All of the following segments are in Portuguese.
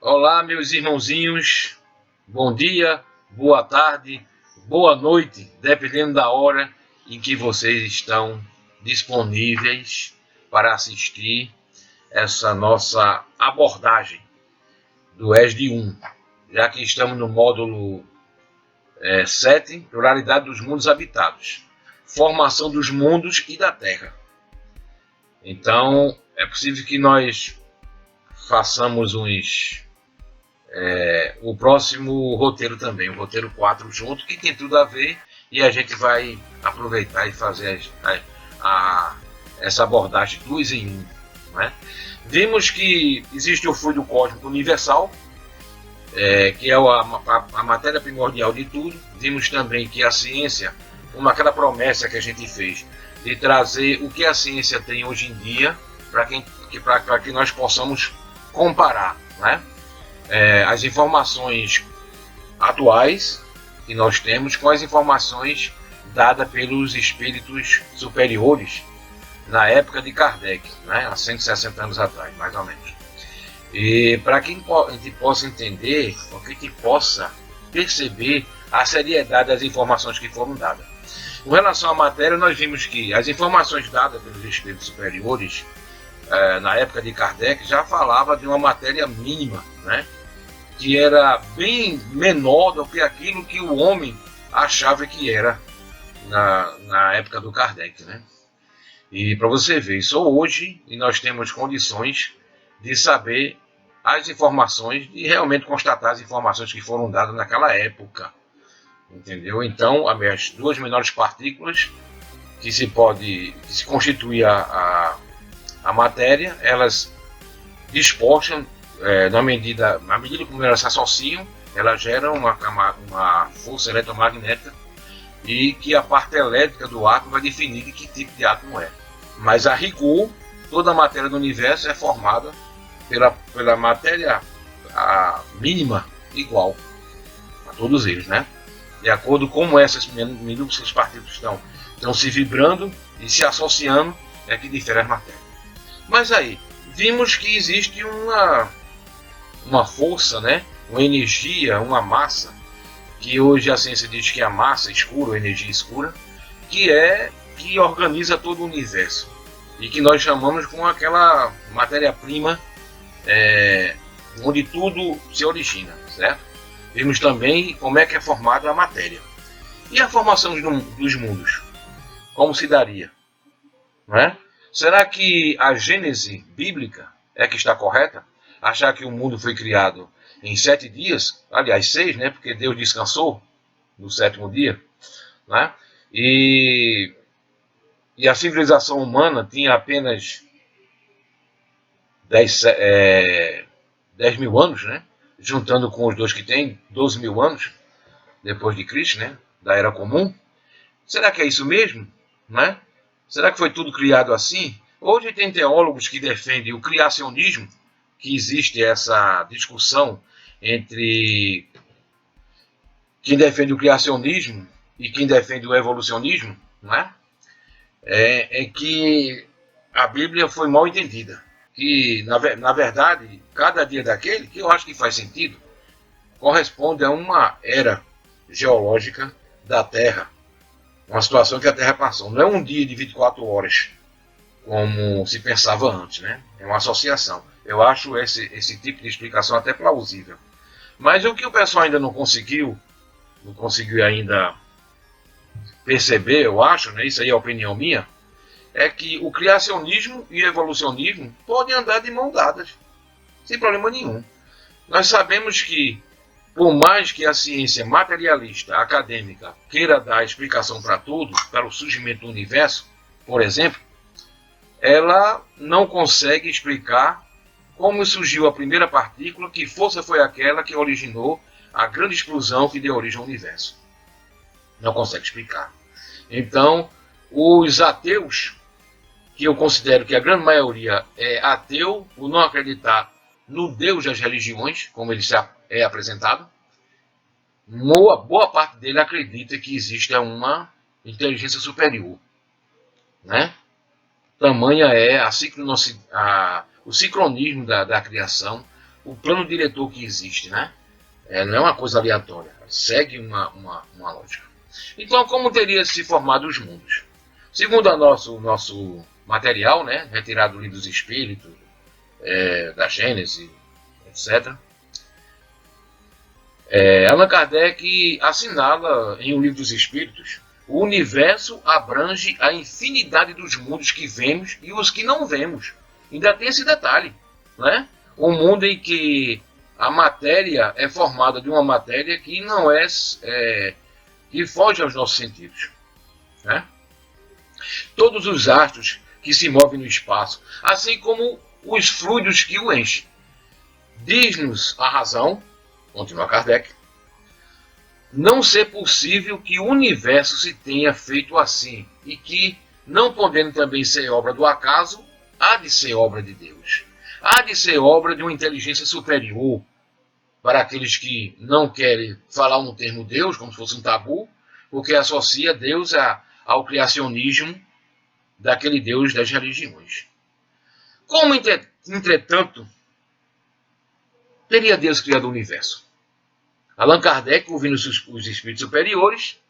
Olá, meus irmãozinhos, bom dia, boa tarde, boa noite, dependendo da hora em que vocês estão disponíveis para assistir essa nossa abordagem do ESD 1, já que estamos no módulo 7, pluralidade dos mundos habitados, formação dos mundos e da Terra. Então, é possível que nós façamos o próximo roteiro também, o roteiro 4 junto, que tem tudo a ver, e a gente vai aproveitar e fazer essa abordagem 2 em 1. Né? Vimos que existe o fluido cósmico universal, que é a matéria primordial de tudo. Vimos também que a ciência, aquela promessa que a gente fez, de trazer o que a ciência tem hoje em dia, para que nós possamos comparar, né? As informações atuais que nós temos com as informações dadas pelos espíritos superiores na época de Kardec, né? Há 160 anos atrás, mais ou menos. E para que a gente possa entender, para que a gente possa perceber a seriedade das informações que foram dadas. Com relação à matéria, nós vimos que as informações dadas pelos espíritos superiores na época de Kardec já falava de uma matéria mínima, né? Que era bem menor do que aquilo que o homem achava que era na época do Kardec, né? E para você ver, só hoje nós temos condições de saber as informações, de realmente constatar as informações que foram dadas naquela época, entendeu? Então, as duas menores partículas que se constitui a matéria, elas dispostam, na medida como elas se associam, elas geram uma força eletromagnética, e que a parte elétrica do átomo vai definir de que tipo de átomo é. Mas a rigor, toda a matéria do universo é formada pela matéria mínima igual a todos eles, né? De acordo com como essas minúsculas partículas estão se vibrando e se associando, é que difere as matérias. Mas aí, vimos que existe uma força, né? Uma energia, uma massa, que hoje a ciência diz que é a massa escura, a energia escura, que organiza todo o universo, e que nós chamamos com aquela matéria-prima onde tudo se origina, certo? Vimos também como é que é formada a matéria. E a formação dos mundos? Como se daria? Não é? Será que a gênese bíblica é que está correta? Achar que o mundo foi criado em 7 dias, aliás 6, né? Porque Deus descansou no 7º dia, né? E a civilização humana tinha apenas 10 mil anos, né? Juntando com os dois que tem, 12 mil anos depois de Cristo, né? Da Era Comum. Será que é isso mesmo? Né? Será que foi tudo criado assim? Hoje tem teólogos que defendem o criacionismo, que existe essa discussão entre quem defende o criacionismo e quem defende o evolucionismo, né? Que a Bíblia foi mal entendida. Que, na verdade, cada dia daquele, que eu acho que faz sentido, corresponde a uma era geológica da Terra, uma situação que a Terra passou. Não é um dia de 24 horas, como se pensava antes, né? É uma associação. Eu acho esse tipo de explicação até plausível. Mas o que o pessoal ainda não conseguiu ainda perceber, eu acho, né? Isso aí é a opinião minha, é que o criacionismo e o evolucionismo podem andar de mão dadas, sem problema nenhum. Nós sabemos que, por mais que a ciência materialista, acadêmica, queira dar explicação para tudo, para o surgimento do universo, por exemplo, ela não consegue explicar como surgiu a primeira partícula, que força foi aquela que originou a grande explosão que deu origem ao universo. Não consegue explicar. Então, os ateus, que eu considero que a grande maioria é ateu, por não acreditar no Deus das religiões, como ele é apresentado, boa parte dele acredita que existe uma inteligência superior, né? Tamanha é o sincronismo da criação, o plano diretor que existe, né? Não é uma coisa aleatória, segue uma lógica. Então, como teria se formado os mundos? Segundo o nosso material, né, retirado do Livro dos Espíritos, da Gênese, etc., Allan Kardec assinala em O Livro dos Espíritos: o universo abrange a infinidade dos mundos que vemos e os que não vemos. Ainda tem esse detalhe, né? Um mundo em que a matéria é formada de uma matéria que não que foge aos nossos sentidos, né? Todos os astros que se movem no espaço, assim como os fluidos que o enchem. Diz-nos a razão, continua Kardec, não ser possível que o universo se tenha feito assim, e que, não podendo também ser obra do acaso, há de ser obra de Deus. Há de ser obra de uma inteligência superior, para aqueles que não querem falar no termo Deus, como se fosse um tabu, porque associa Deus ao criacionismo daquele Deus das religiões. Como, entretanto, teria Deus criado o universo? Allan Kardec, ouvindo os espíritos superiores,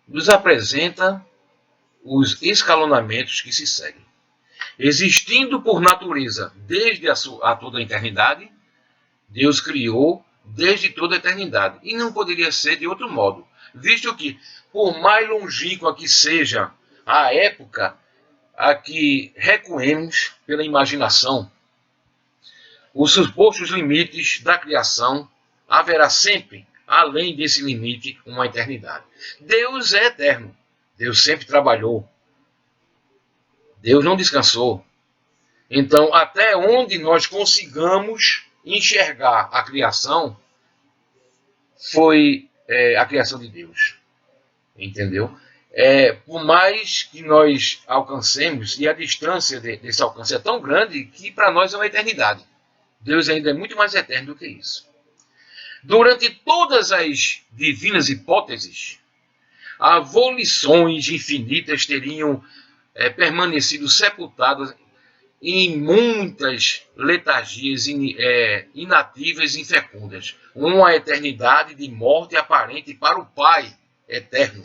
nos apresenta os escalonamentos que se seguem. Existindo por natureza desde a toda a eternidade, Deus criou desde toda a eternidade. E não poderia ser de outro modo, visto que, por mais longínqua que seja a época a que recuemos pela imaginação, os supostos limites da criação, haverá sempre, além desse limite, uma eternidade. Deus é eterno. Deus sempre trabalhou. Deus não descansou. Então, até onde nós consigamos enxergar a criação, foi a criação de Deus. Entendeu? Por mais que nós alcancemos, e a distância desse alcance é tão grande que para nós é uma eternidade. Deus ainda é muito mais eterno do que isso. Durante todas as divinas hipóteses, volições infinitas teriam permanecido sepultadas em muitas letargias inativas e infecundas. Uma eternidade de morte aparente para o Pai eterno,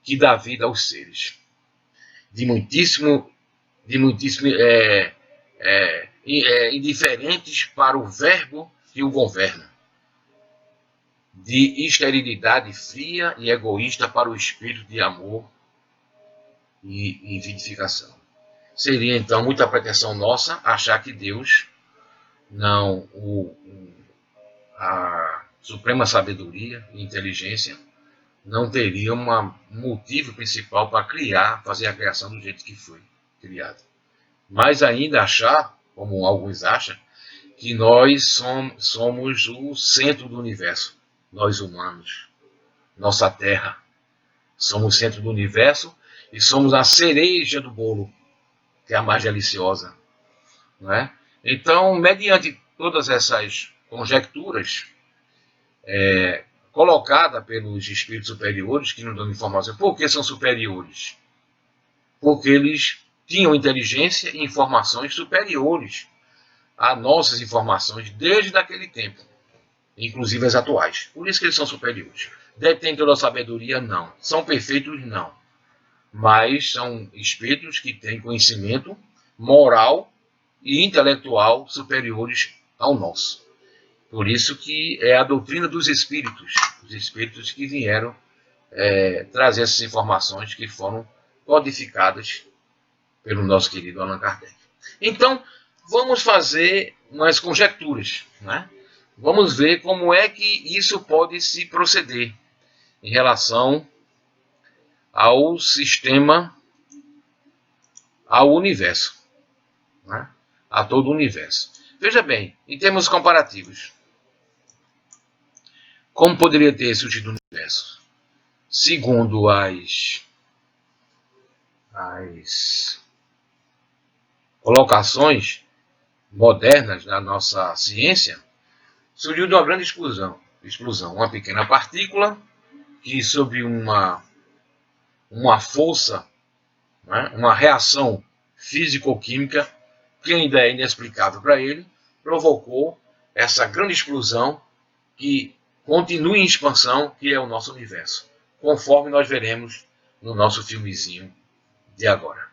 que dá vida aos seres. Indiferentes para o verbo que o governa. De esterilidade fria e egoísta para o espírito de amor e vivificação. Seria, então, muita pretensão nossa achar que Deus, não a suprema sabedoria e inteligência, não teria um motivo principal para fazer a criação do jeito que foi criada. Mas ainda achar, como alguns acham, que nós somos o centro do universo. Nós humanos, nossa Terra, somos o centro do universo e somos a cereja do bolo, que é a mais deliciosa. Não é? Então, mediante todas essas conjecturas colocadas pelos espíritos superiores, que nos dão informação, por que são superiores? Porque eles tinham inteligência e informações superiores a nossas informações desde aquele tempo, inclusive as atuais. Por isso que eles são superiores. Detêm toda a sabedoria? Não. São perfeitos? Não. Mas são espíritos que têm conhecimento moral e intelectual superiores ao nosso. Por isso que é a doutrina dos espíritos, os espíritos que vieram trazer essas informações que foram codificadas pelo nosso querido Allan Kardec. Então, vamos fazer umas conjecturas, né? Vamos ver como é que isso pode se proceder em relação ao sistema, ao universo, né? A todo o universo. Veja bem, em termos comparativos, como poderia ter surgido o universo? Segundo as colocações modernas da nossa ciência, surgiu de uma grande explosão. Uma pequena partícula que, sob uma força, né, uma reação físico-química, que ainda é inexplicável para ele, provocou essa grande explosão que continua em expansão, que é o nosso universo, conforme nós veremos no nosso filmezinho de agora.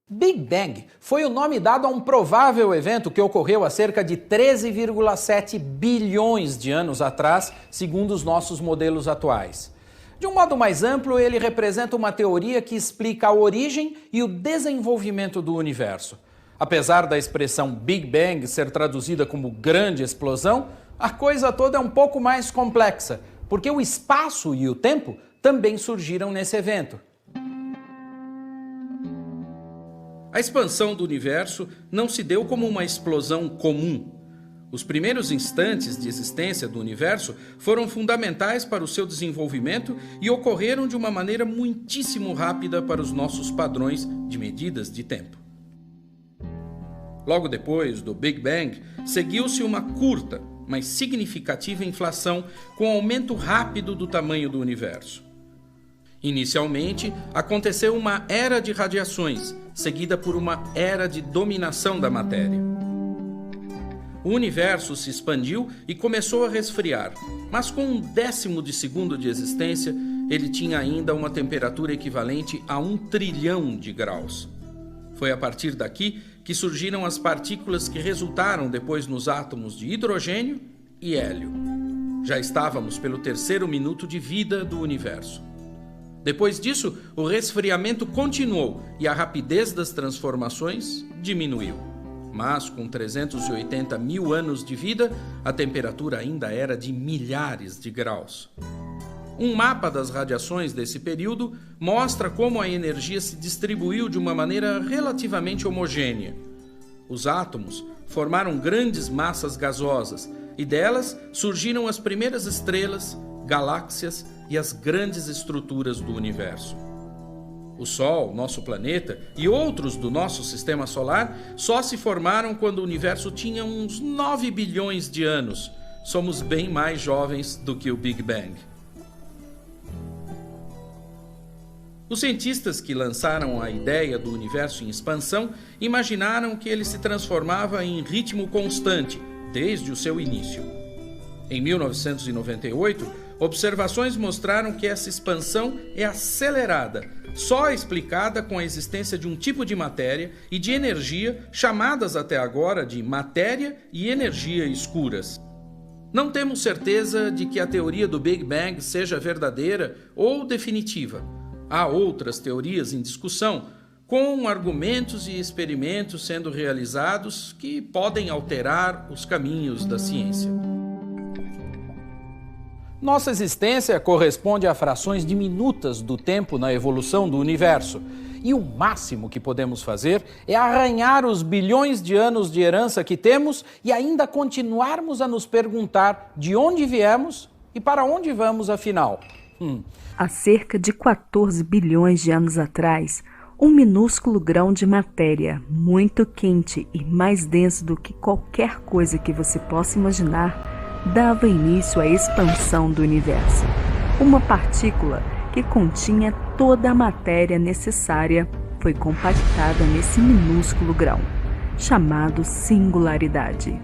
Big Bang foi o nome dado a um provável evento que ocorreu há cerca de 13,7 bilhões de anos atrás, segundo os nossos modelos atuais. De um modo mais amplo, ele representa uma teoria que explica a origem e o desenvolvimento do universo. Apesar da expressão Big Bang ser traduzida como grande explosão, a coisa toda é um pouco mais complexa, porque o espaço e o tempo também surgiram nesse evento. A expansão do universo não se deu como uma explosão comum. Os primeiros instantes de existência do universo foram fundamentais para o seu desenvolvimento e ocorreram de uma maneira muitíssimo rápida para os nossos padrões de medidas de tempo. Logo depois do Big Bang, seguiu-se uma curta, mas significativa inflação com aumento rápido do tamanho do universo. Inicialmente, aconteceu uma era de radiações, seguida por uma era de dominação da matéria. O universo se expandiu e começou a resfriar, mas com 1/10 de segundo de existência, ele tinha ainda uma temperatura equivalente a 1 trilhão de graus. Foi a partir daqui que surgiram as partículas que resultaram depois nos átomos de hidrogênio e hélio. Já estávamos pelo 3º minuto de vida do universo. Depois disso, o resfriamento continuou e a rapidez das transformações diminuiu. Mas, com 380 mil anos de vida, a temperatura ainda era de milhares de graus. Um mapa das radiações desse período mostra como a energia se distribuiu de uma maneira relativamente homogênea. Os átomos formaram grandes massas gasosas e delas surgiram as primeiras estrelas, galáxias e as grandes estruturas do universo. O Sol, nosso planeta, e outros do nosso sistema solar só se formaram quando o universo tinha uns 9 bilhões de anos. Somos bem mais jovens do que o Big Bang. Os cientistas que lançaram a ideia do universo em expansão imaginaram que ele se transformava em ritmo constante desde o seu início. Em 1998, observações mostraram que essa expansão é acelerada, só explicada com a existência de um tipo de matéria e de energia chamadas até agora de matéria e energia escuras. Não temos certeza de que a teoria do Big Bang seja verdadeira ou definitiva. Há outras teorias em discussão, com argumentos e experimentos sendo realizados que podem alterar os caminhos da ciência. Nossa existência corresponde a frações diminutas do tempo na evolução do universo. E o máximo que podemos fazer é arranhar os bilhões de anos de herança que temos e ainda continuarmos a nos perguntar de onde viemos e para onde vamos afinal. Há cerca de 14 bilhões de anos atrás, um minúsculo grão de matéria, muito quente e mais denso do que qualquer coisa que você possa imaginar, dava início à expansão do universo. Uma partícula que continha toda a matéria necessária foi compactada nesse minúsculo grão, chamado singularidade.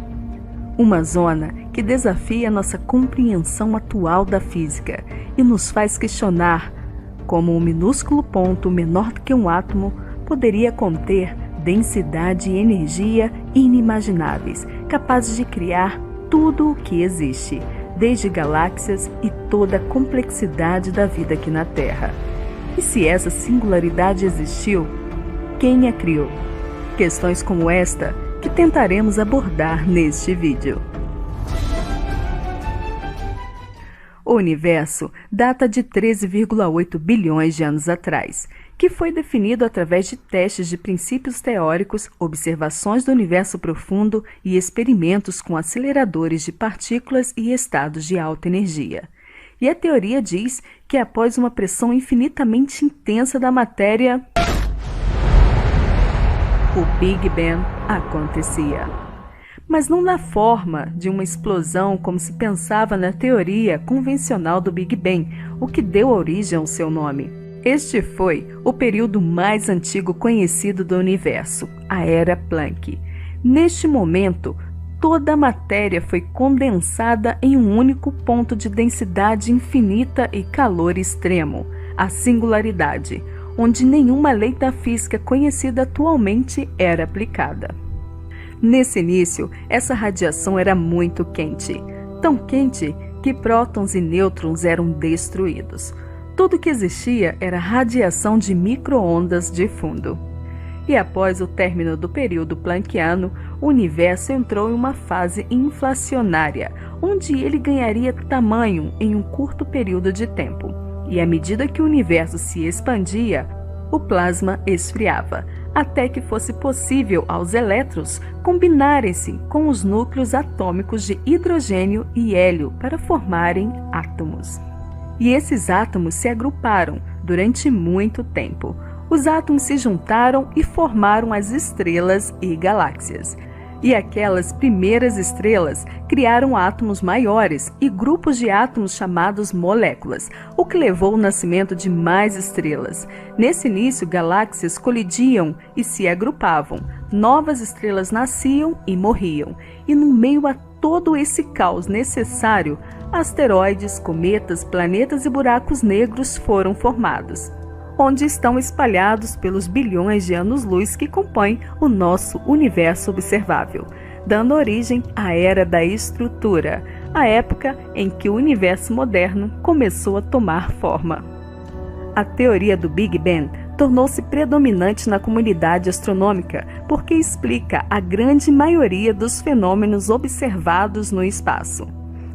Uma zona que desafia nossa compreensão atual da física e nos faz questionar como um minúsculo ponto menor do que um átomo poderia conter densidade e energia inimagináveis, capazes de criar tudo o que existe, desde galáxias e toda a complexidade da vida aqui na Terra. E se essa singularidade existiu, quem a criou? Questões como esta que tentaremos abordar neste vídeo. O universo data de 13,8 bilhões de anos atrás, que foi definido através de testes de princípios teóricos, observações do universo profundo e experimentos com aceleradores de partículas e estados de alta energia. E a teoria diz que após uma pressão infinitamente intensa da matéria, o Big Bang acontecia. Mas não na forma de uma explosão como se pensava na teoria convencional do Big Bang, o que deu origem ao seu nome. Este foi o período mais antigo conhecido do universo, a Era Planck. Neste momento, toda a matéria foi condensada em um único ponto de densidade infinita e calor extremo, a singularidade, onde nenhuma lei da física conhecida atualmente era aplicada. Nesse início, essa radiação era muito quente, tão quente que prótons e nêutrons eram destruídos. Tudo que existia era radiação de micro-ondas de fundo. E após o término do período planckiano, o universo entrou em uma fase inflacionária, onde ele ganharia tamanho em um curto período de tempo. E à medida que o universo se expandia, o plasma esfriava, até que fosse possível aos elétrons combinarem-se com os núcleos atômicos de hidrogênio e hélio para formarem átomos. E esses átomos se agruparam durante muito tempo. Os átomos se juntaram e formaram as estrelas e galáxias. E aquelas primeiras estrelas criaram átomos maiores e grupos de átomos chamados moléculas, o que levou ao nascimento de mais estrelas. Nesse início, galáxias colidiam e se agrupavam. Novas estrelas nasciam e morriam. E no meio a todo esse caos necessário, asteroides, cometas, planetas e buracos negros foram formados, onde estão espalhados pelos bilhões de anos-luz que compõem o nosso universo observável, dando origem à Era da Estrutura, a época em que o universo moderno começou a tomar forma. A teoria do Big Bang tornou-se predominante na comunidade astronômica porque explica a grande maioria dos fenômenos observados no espaço.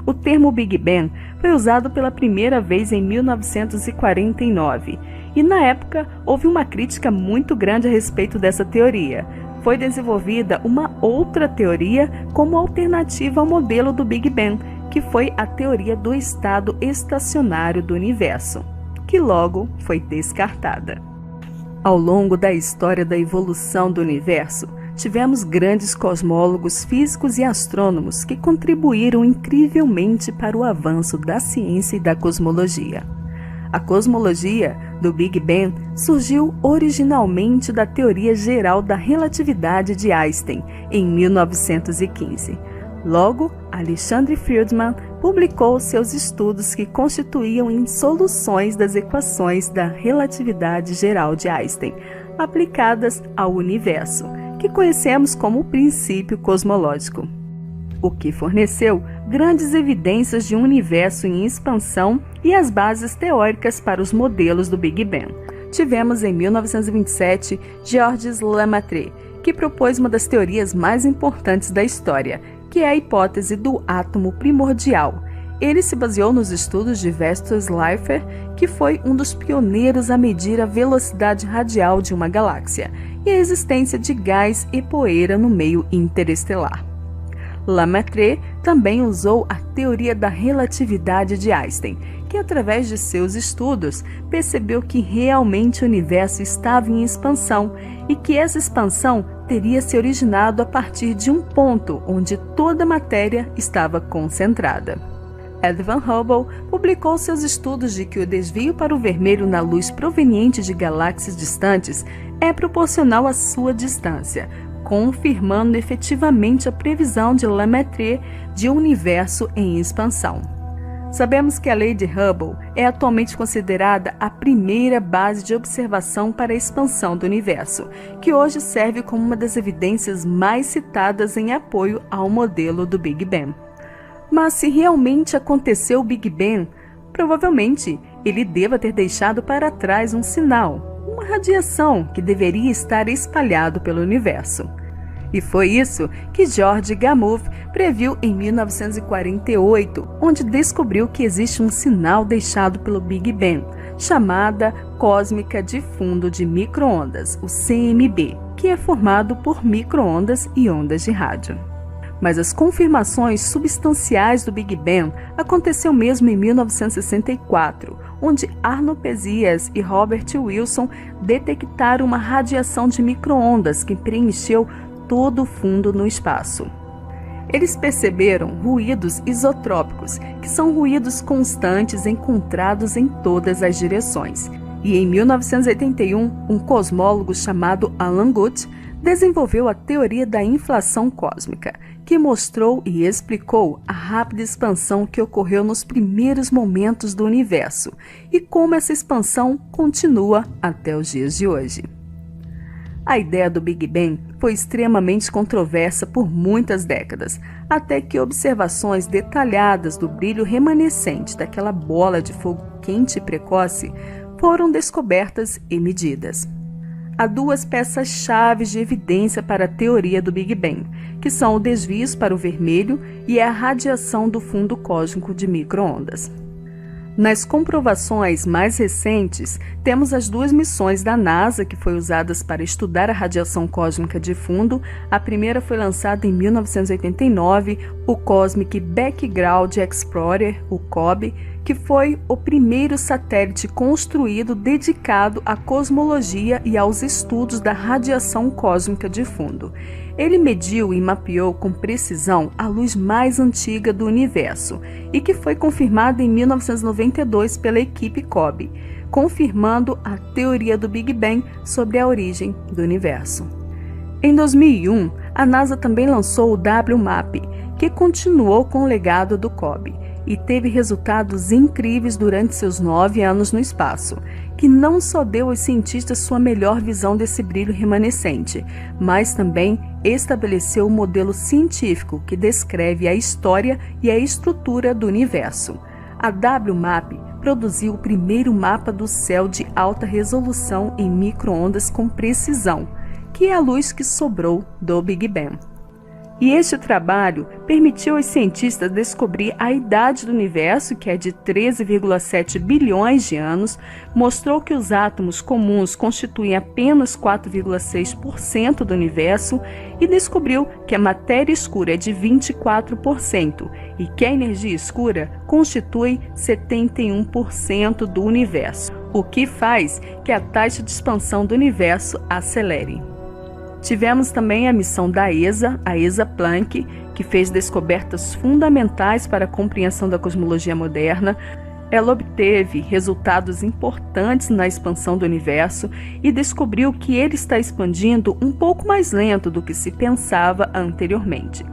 O termo Big Bang foi usado pela primeira vez em 1949 e, na época, houve uma crítica muito grande a respeito dessa teoria. Foi desenvolvida uma outra teoria como alternativa ao modelo do Big Bang, que foi a teoria do estado estacionário do universo, que logo foi descartada. Ao longo da história da evolução do universo, tivemos grandes cosmólogos, físicos e astrônomos que contribuíram incrivelmente para o avanço da ciência e da cosmologia. A cosmologia do Big Bang surgiu originalmente da teoria geral da relatividade de Einstein, em 1915. Logo, Alexander Friedman publicou seus estudos que constituíam em soluções das equações da relatividade geral de Einstein, aplicadas ao universo, que conhecemos como o princípio cosmológico, o que forneceu grandes evidências de um universo em expansão e as bases teóricas para os modelos do Big Bang. Tivemos em 1927 Georges Lemaitre, que propôs uma das teorias mais importantes da história, que é a hipótese do átomo primordial. Ele se baseou nos estudos de Vesto Slipher, que foi um dos pioneiros a medir a velocidade radial de uma galáxia e a existência de gás e poeira no meio interestelar. Lemaitre também usou a teoria da relatividade de Einstein, que através de seus estudos percebeu que realmente o universo estava em expansão e que essa expansão teria se originado a partir de um ponto onde toda a matéria estava concentrada. Ed Van Hubble publicou seus estudos de que o desvio para o vermelho na luz proveniente de galáxias distantes é proporcional à sua distância, confirmando efetivamente a previsão de Lemaitre de um universo em expansão. Sabemos que a lei de Hubble é atualmente considerada a primeira base de observação para a expansão do universo, que hoje serve como uma das evidências mais citadas em apoio ao modelo do Big Bang. Mas se realmente aconteceu o Big Bang, provavelmente ele deva ter deixado para trás um sinal, uma radiação que deveria estar espalhado pelo universo. E foi isso que George Gamow previu em 1948, onde descobriu que existe um sinal deixado pelo Big Bang, chamada cósmica de fundo de micro-ondas, o CMB, que é formado por micro-ondas e ondas de rádio. Mas as confirmações substanciais do Big Bang aconteceu mesmo em 1964, onde Arnold Pesias e Robert Wilson detectaram uma radiação de micro-ondas que preencheu todo o fundo no espaço. Eles perceberam ruídos isotrópicos, que são ruídos constantes encontrados em todas as direções. E em 1981, um cosmólogo chamado Alan Guth desenvolveu a teoria da inflação cósmica, que mostrou e explicou a rápida expansão que ocorreu nos primeiros momentos do universo e como essa expansão continua até os dias de hoje. A ideia do Big Bang foi extremamente controversa por muitas décadas, até que observações detalhadas do brilho remanescente daquela bola de fogo quente e precoce foram descobertas e medidas. Há duas peças-chave de evidência para a teoria do Big Bang, que são o desvio para o vermelho e a radiação do fundo cósmico de micro-ondas. Nas comprovações mais recentes, temos as duas missões da NASA que foram usadas para estudar a radiação cósmica de fundo. A primeira foi lançada em 1989, o Cosmic Background Explorer, o COBE, que foi o primeiro satélite construído dedicado à cosmologia e aos estudos da radiação cósmica de fundo. Ele mediu e mapeou com precisão a luz mais antiga do universo e que foi confirmada em 1992 pela equipe COBE, confirmando a teoria do Big Bang sobre a origem do universo. Em 2001, a NASA também lançou o WMAP, que continuou com o legado do COBE e teve resultados incríveis durante seus 9 anos no espaço, que não só deu aos cientistas sua melhor visão desse brilho remanescente, mas também estabeleceu um modelo científico que descreve a história e a estrutura do universo. A WMAP produziu o primeiro mapa do céu de alta resolução em micro-ondas com precisão, que é a luz que sobrou do Big Bang. E este trabalho permitiu aos cientistas descobrir a idade do universo, que é de 13,7 bilhões de anos, mostrou que os átomos comuns constituem apenas 4,6% do universo e descobriu que a matéria escura é de 24% e que a energia escura constitui 71% do universo, o que faz que a taxa de expansão do universo acelere. Tivemos também a missão da ESA, a ESA Planck, que fez descobertas fundamentais para a compreensão da cosmologia moderna. Ela obteve resultados importantes na expansão do universo e descobriu que ele está expandindo um pouco mais lento do que se pensava anteriormente.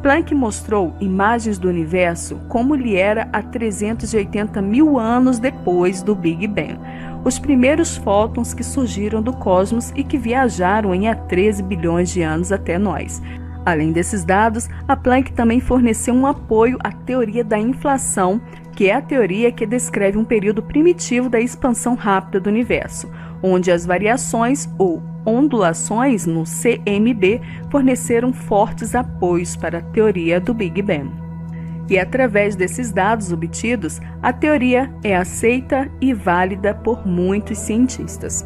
Planck mostrou imagens do universo como ele era há 380 mil anos depois do Big Bang, os primeiros fótons que surgiram do cosmos e que viajaram em há 13 bilhões de anos até nós. Além desses dados, a Planck também forneceu um apoio à teoria da inflação, que é a teoria que descreve um período primitivo da expansão rápida do universo, onde as variações ou ondulações no CMB forneceram fortes apoios para a teoria do Big Bang. E através desses dados obtidos, a teoria é aceita e válida por muitos cientistas.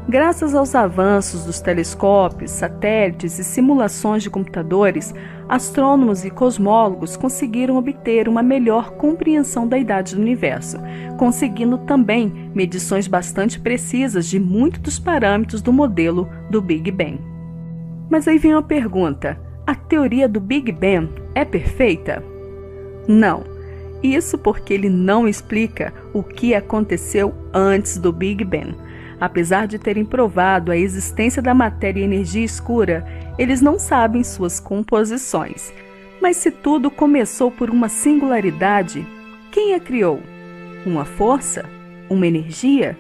Graças aos avanços dos telescópios, satélites e simulações de computadores, astrônomos e cosmólogos conseguiram obter uma melhor compreensão da idade do universo, conseguindo também medições bastante precisas de muitos dos parâmetros do modelo do Big Bang. Mas aí vem uma pergunta: a teoria do Big Bang é perfeita? Não. Isso porque ele não explica o que aconteceu antes do Big Bang. Apesar de terem provado a existência da matéria e energia escura, eles não sabem suas composições. Mas se tudo começou por uma singularidade, quem a criou? Uma força? Uma energia?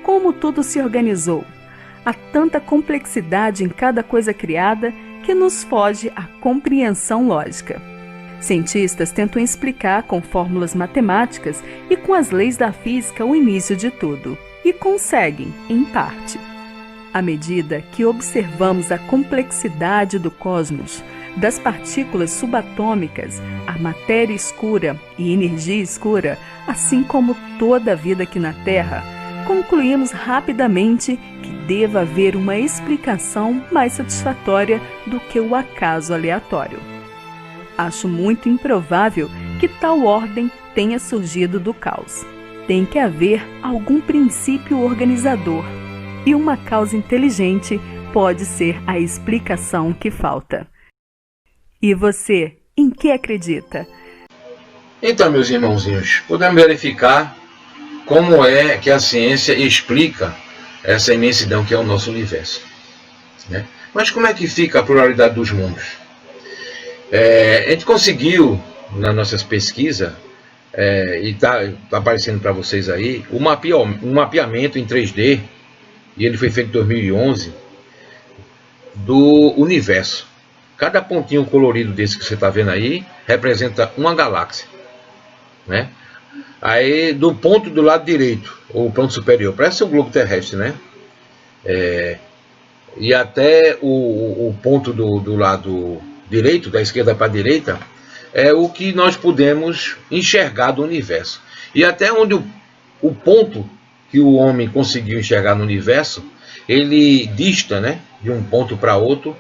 Como tudo se organizou? Há tanta complexidade em cada coisa criada que nos foge a compreensão lógica. Cientistas tentam explicar com fórmulas matemáticas e com as leis da física o início de tudo. E conseguem, em parte. À medida que observamos a complexidade do cosmos, das partículas subatômicas, a matéria escura e energia escura, assim como toda a vida aqui na Terra, concluímos rapidamente que deva haver uma explicação mais satisfatória do que o acaso aleatório. Acho muito improvável que tal ordem tenha surgido do caos. Tem que haver algum princípio organizador, e uma causa inteligente pode ser a explicação que falta. E você, em que acredita? Então, meus irmãozinhos, podemos verificar como é que a ciência explica essa imensidão que é o nosso universo, né? Mas como é que fica a pluralidade dos mundos? A gente conseguiu, nas nossas pesquisas, e está aparecendo para vocês aí, um mapeamento em 3D, e ele foi feito em 2011, do universo. Cada pontinho colorido desse que você está vendo aí representa uma galáxia, né? Aí do ponto do lado direito, ou ponto superior, parece o globo terrestre, né? E até o ponto do lado direito, da esquerda para a direita, é o que nós podemos enxergar do universo. E até onde o ponto que o homem conseguiu enxergar no universo, ele dista, né, de um ponto para outro,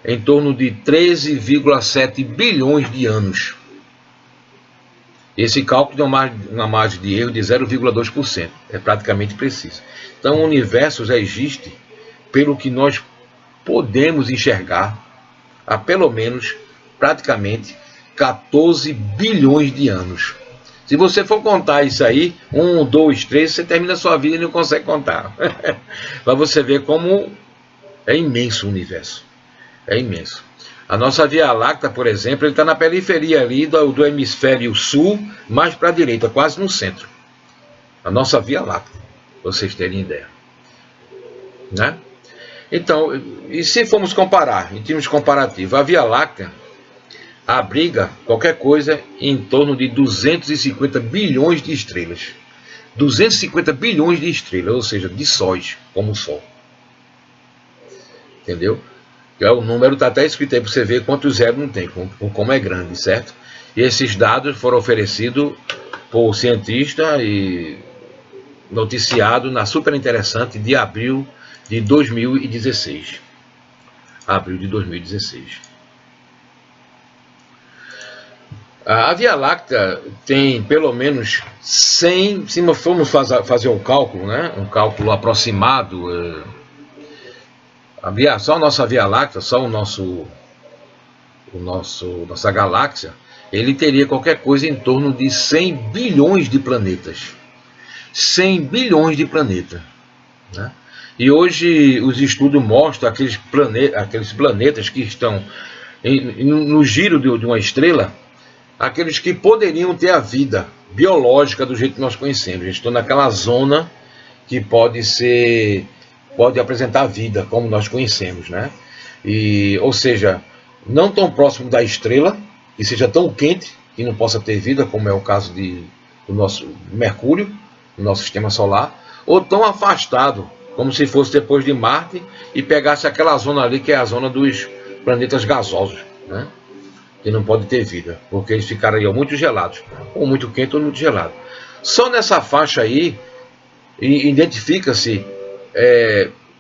em torno de 13,7 bilhões de anos. Esse cálculo tem uma margem de erro de 0,2%. É praticamente preciso. Então o universo já existe pelo que nós podemos enxergar há pelo menos praticamente 14 bilhões de anos. Se você for contar isso aí, 1, 2, 3, você termina a sua vida e não consegue contar. Para você ver como é imenso o universo. É imenso. A nossa Via Láctea, por exemplo, ele está na periferia ali do hemisfério sul, mais para a direita, quase no centro. A nossa Via Láctea, para vocês terem ideia, né? Então, e se formos comparar, em termos comparativos, a Via Láctea abriga qualquer coisa em torno de 250 bilhões de estrelas. 250 bilhões de estrelas, ou seja, de sóis, como o Sol. Entendeu? O número está até escrito aí para você ver quantos zeros não tem, como é grande, certo? E esses dados foram oferecidos por cientista e noticiado na Super Interessante de abril de 2016. Abril de 2016. A Via Láctea tem pelo menos 100, se formos fazer um cálculo, né? Um cálculo aproximado, só a nossa Via Láctea, só nossa galáxia, ele teria qualquer coisa em torno de 100 bilhões de planetas. 100 bilhões de planetas, né? E hoje os estudos mostram aqueles planetas que estão no giro de uma estrela, aqueles que poderiam ter a vida biológica do jeito que nós conhecemos. Eles estão naquela zona que pode apresentar vida, como nós conhecemos, né? Ou seja, não tão próximo da estrela, que seja tão quente que não possa ter vida, como é o caso do nosso Mercúrio, do nosso sistema solar, ou tão afastado, como se fosse depois de Marte, e pegasse aquela zona ali, que é a zona dos planetas gasosos, né? Que não pode ter vida, porque eles ficariam muito gelados, ou muito quente ou muito gelado. Só nessa faixa aí, identifica-se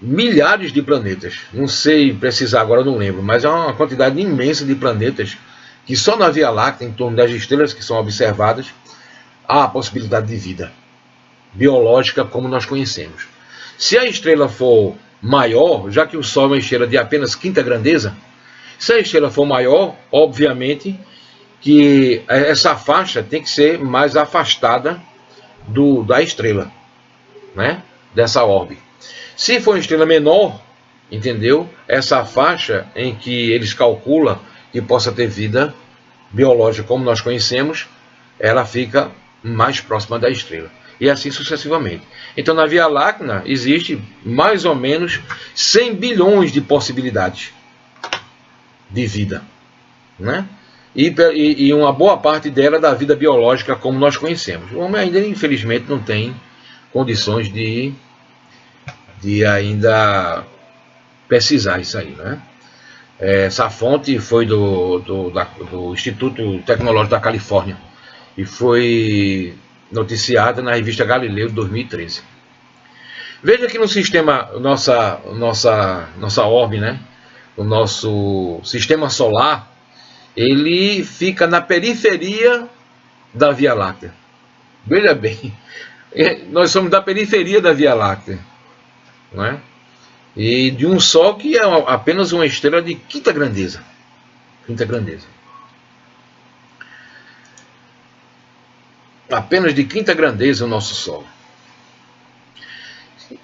milhares de planetas. Não sei precisar agora, não lembro, mas é uma quantidade imensa de planetas que só na Via Láctea, em torno das estrelas que são observadas, há a possibilidade de vida biológica como nós conhecemos. Se a estrela for maior, já que o Sol é uma estrela de apenas quinta grandeza, se a estrela for maior, obviamente que essa faixa tem que ser mais afastada da estrela, né? Dessa órbita. Se for uma estrela menor, entendeu? Essa faixa em que eles calculam que possa ter vida biológica como nós conhecemos, ela fica mais próxima da estrela. E assim sucessivamente. Então na Via Láctea existe mais ou menos 100 bilhões de possibilidades de vida, né? E uma boa parte dela é da vida biológica como nós conhecemos. O homem ainda, infelizmente, não tem condições de ainda pesquisar isso aí, né? Essa fonte foi do Instituto Tecnológico da Califórnia e foi noticiada na revista Galileu de 2013. Veja que no sistema, nossa orbe, né? O nosso sistema solar, ele fica na periferia da Via Láctea. Veja bem, nós somos da periferia da Via Láctea, não é? E de um Sol que é apenas uma estrela de quinta grandeza. Quinta grandeza. Apenas de quinta grandeza o nosso Sol.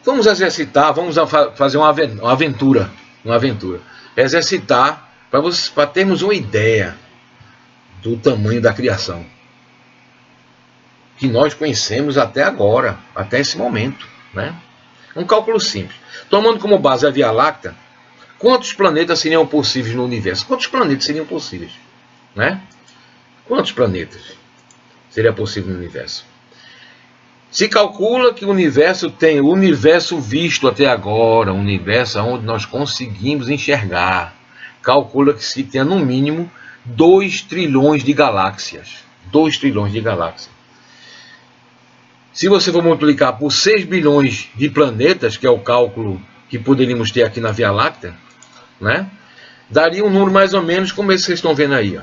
Vamos exercitar, vamos fazer uma aventura. Exercitar para termos uma ideia do tamanho da criação que nós conhecemos até agora, até esse momento, né? Um cálculo simples. Tomando como base a Via Láctea, quantos planetas seriam possíveis no universo? Quantos planetas seriam possíveis, né? Quantos planetas seria possível no universo? Se calcula que o universo tem o universo visto até agora, o universo onde nós conseguimos enxergar. Calcula que se tenha no mínimo 2 trilhões de galáxias. 2 trilhões de galáxias. Se você for multiplicar por 6 bilhões de planetas, que é o cálculo que poderíamos ter aqui na Via Láctea, né? Daria um número mais ou menos como esse que vocês estão vendo aí, ó.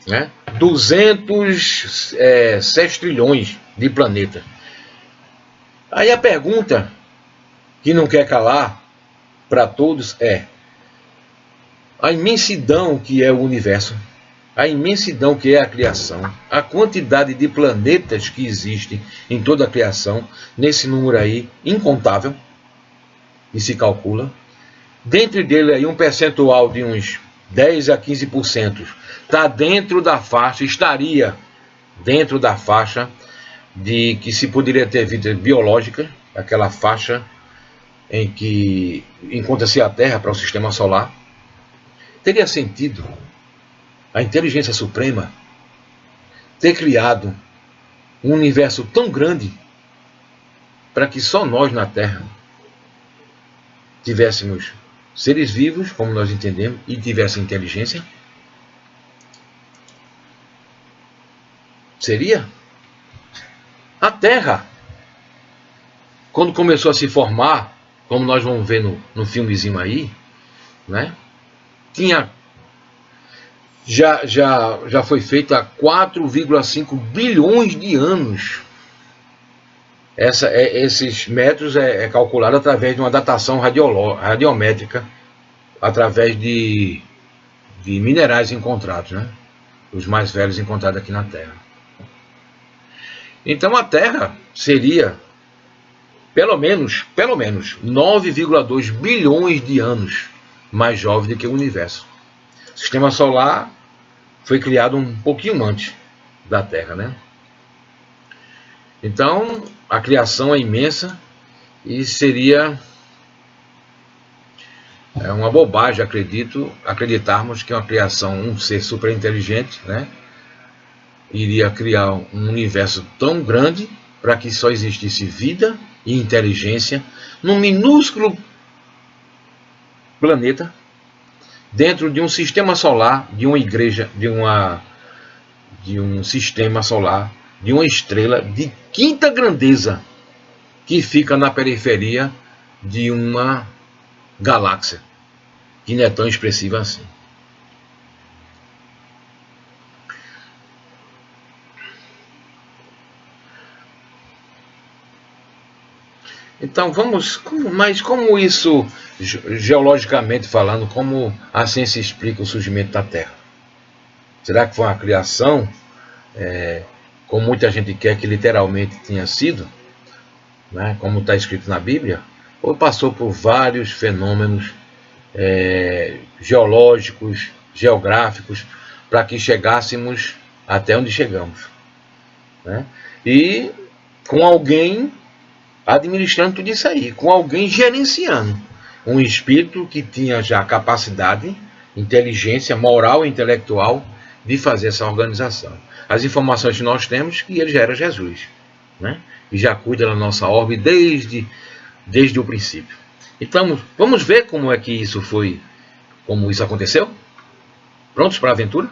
Né? 206 trilhões de planetas. Aí a pergunta que não quer calar para todos é: a imensidão que é o universo, a imensidão que é a criação, a quantidade de planetas que existem em toda a criação, nesse número aí, incontável, e se calcula. Dentre dele aí um percentual de uns 10 a 15% estaria dentro da faixa de que se poderia ter vida biológica, aquela faixa em que encontra-se a Terra para o Sistema Solar. Teria sentido a inteligência suprema ter criado um universo tão grande para que só nós na Terra tivéssemos seres vivos, como nós entendemos, e tivesse inteligência? Seria? A Terra, quando começou a se formar, como nós vamos ver no filmezinho aí, né? Já foi feito há 4,5 bilhões de anos. Esses metros é calculado através de uma datação radiométrica, através de minerais encontrados, né? Os mais velhos encontrados aqui na Terra. Então a Terra seria pelo menos 9,2 bilhões de anos mais jovem do que o universo. O Sistema Solar foi criado um pouquinho antes da Terra, né? Então a criação é imensa e seria uma bobagem, acreditarmos que uma criação, um ser super inteligente, né, iria criar um universo tão grande para que só existisse vida e inteligência num minúsculo planeta dentro de um sistema solar, de uma igreja, de um sistema solar, de uma estrela de quinta grandeza que fica na periferia de uma galáxia que não é tão expressiva assim. Então mas como isso, geologicamente falando, como a ciência explica o surgimento da Terra? Será que foi uma criação, como muita gente quer que literalmente tenha sido, né, como está escrito na Bíblia, ou passou por vários fenômenos geológicos, geográficos, para que chegássemos até onde chegamos, né? E com alguém administrando tudo isso aí, com alguém gerenciando, um espírito que tinha já capacidade, inteligência, moral e intelectual de fazer essa organização. As informações que nós temos que ele já era Jesus, né? E já cuida da nossa orbe desde o princípio. Então, vamos ver como é que isso foi, como isso aconteceu? Prontos para a aventura?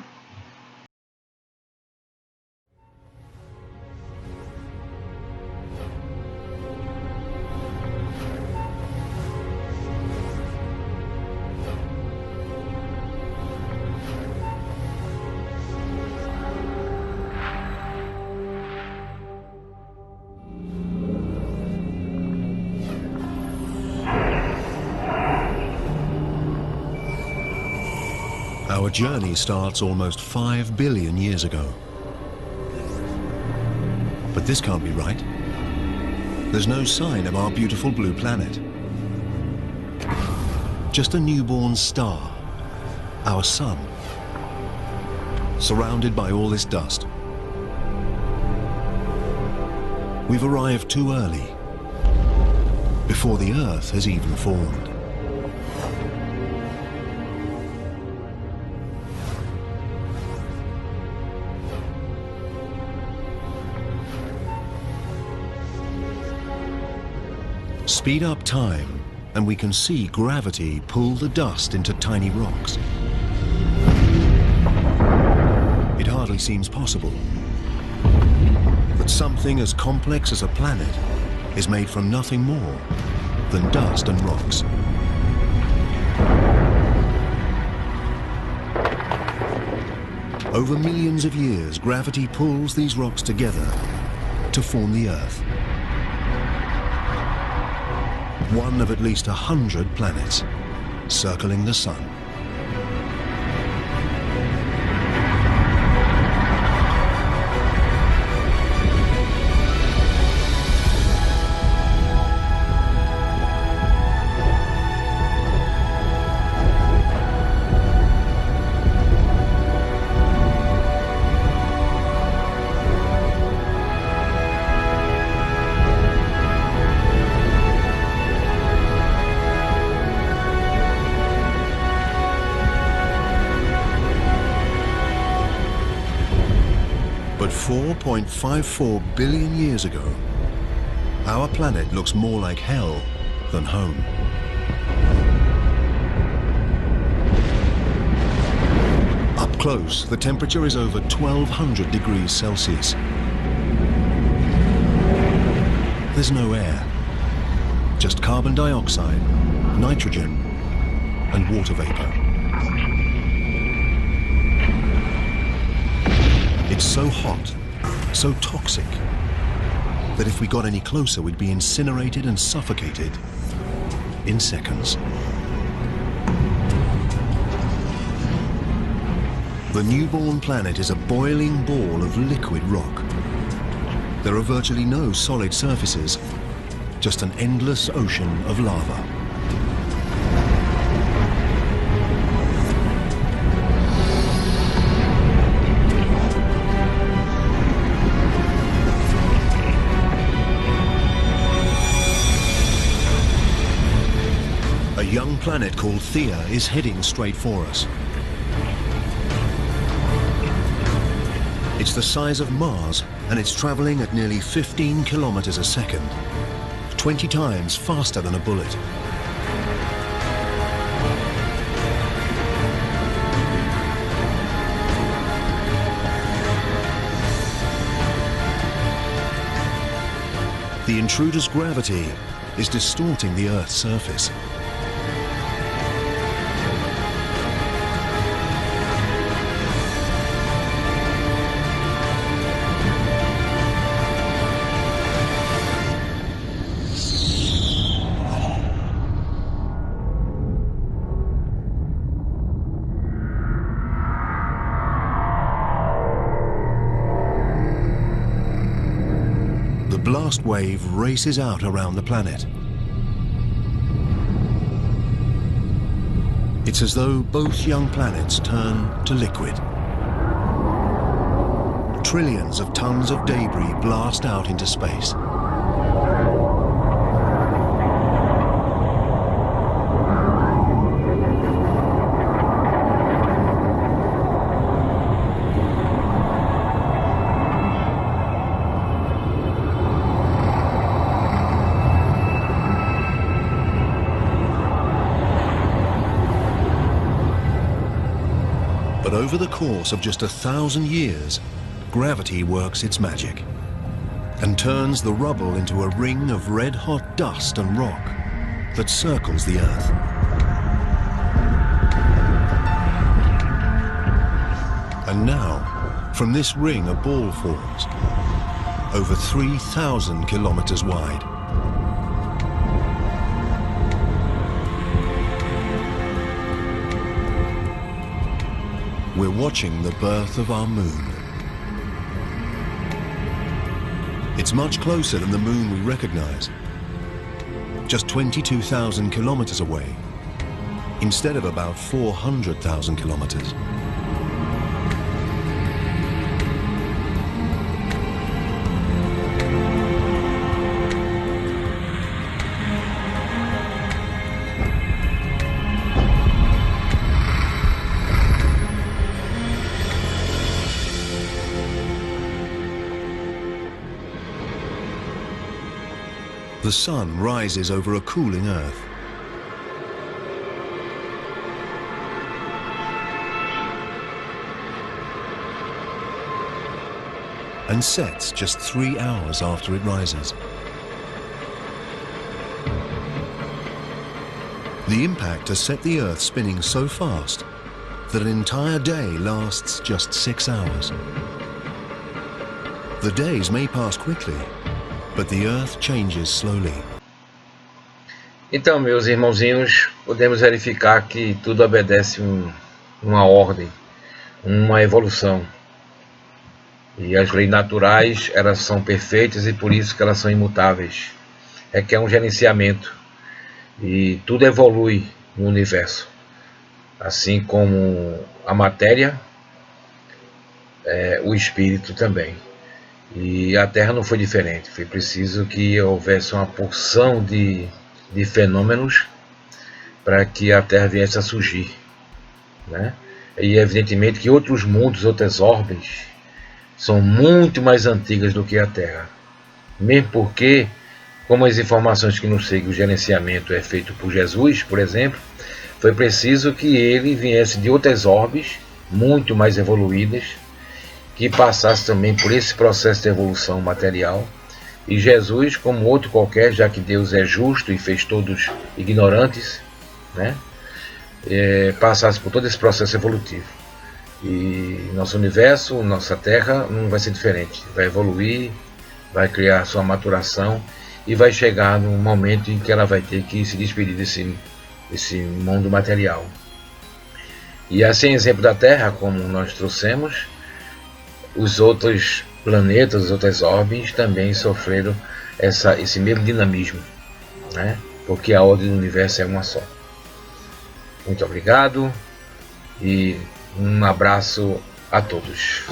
Our journey starts almost 5 billion years ago. But this can't be right. There's no sign of our beautiful blue planet. Just a newborn star, our sun, surrounded by all this dust. We've arrived too early, before the Earth has even formed. Speed up time, and we can see gravity pull the dust into tiny rocks. It hardly seems possible that something as complex as a planet is made from nothing more than dust and rocks. Over millions of years, gravity pulls these rocks together to form the Earth. One of at least 100 planets circling the sun. But 4.54 billion years ago, our planet looks more like hell than home. Up close, the temperature is over 1200 degrees Celsius. There's no air, just carbon dioxide, nitrogen, and water vapor. It's so hot, so toxic, that if we got any closer, we'd be incinerated and suffocated in seconds. The newborn planet is a boiling ball of liquid rock. There are virtually no solid surfaces, just an endless ocean of lava. A young planet called Theia is heading straight for us. It's the size of Mars, and it's traveling at nearly 15 kilometers a second, 20 times faster than a bullet. The intruder's gravity is distorting the Earth's surface. The blast wave races out around the planet. It's as though both young planets turn to liquid. Trillions of tons of debris blast out into space. But over the course of just 1,000 years, gravity works its magic and turns the rubble into a ring of red-hot dust and rock that circles the Earth. And now, from this ring a ball forms, over 3,000 kilometers wide. we're watching the birth of our moon. It's much closer than the moon we recognize, just 22,000 kilometers away, instead of about 400,000 kilometers. The sun rises over a cooling Earth. And sets just 3 hours after it rises. The impact has set the Earth spinning so fast that an entire day lasts just 6 hours. The days may pass quickly, but the Earth changes slowly. Então, meus irmãozinhos, podemos verificar que tudo obedece uma ordem, uma evolução. E as leis naturais, elas são perfeitas e por isso que elas são imutáveis. Requer um gerenciamento. E tudo evolui no universo. Assim como a matéria, o espírito também. E a Terra não foi diferente. Foi preciso que houvesse uma porção de fenômenos para que a Terra viesse a surgir, né? E evidentemente que outros mundos, outras orbes, são muito mais antigas do que a Terra. Mesmo porque, como as informações que nos seguem, o gerenciamento é feito por Jesus, por exemplo, foi preciso que ele viesse de outras orbes, muito mais evoluídas, que passasse também por esse processo de evolução material. E Jesus, como outro qualquer, já que Deus é justo e fez todos ignorantes, né, passasse por todo esse processo evolutivo. E nosso universo, nossa Terra, não vai ser diferente. Vai evoluir, vai criar sua maturação e vai chegar num momento em que ela vai ter que se despedir desse mundo material. E assim, exemplo da Terra, como nós trouxemos, os outros planetas, as outras orbes também sofreram esse mesmo dinamismo, né? Porque a ordem do universo é uma só. Muito obrigado e um abraço a todos.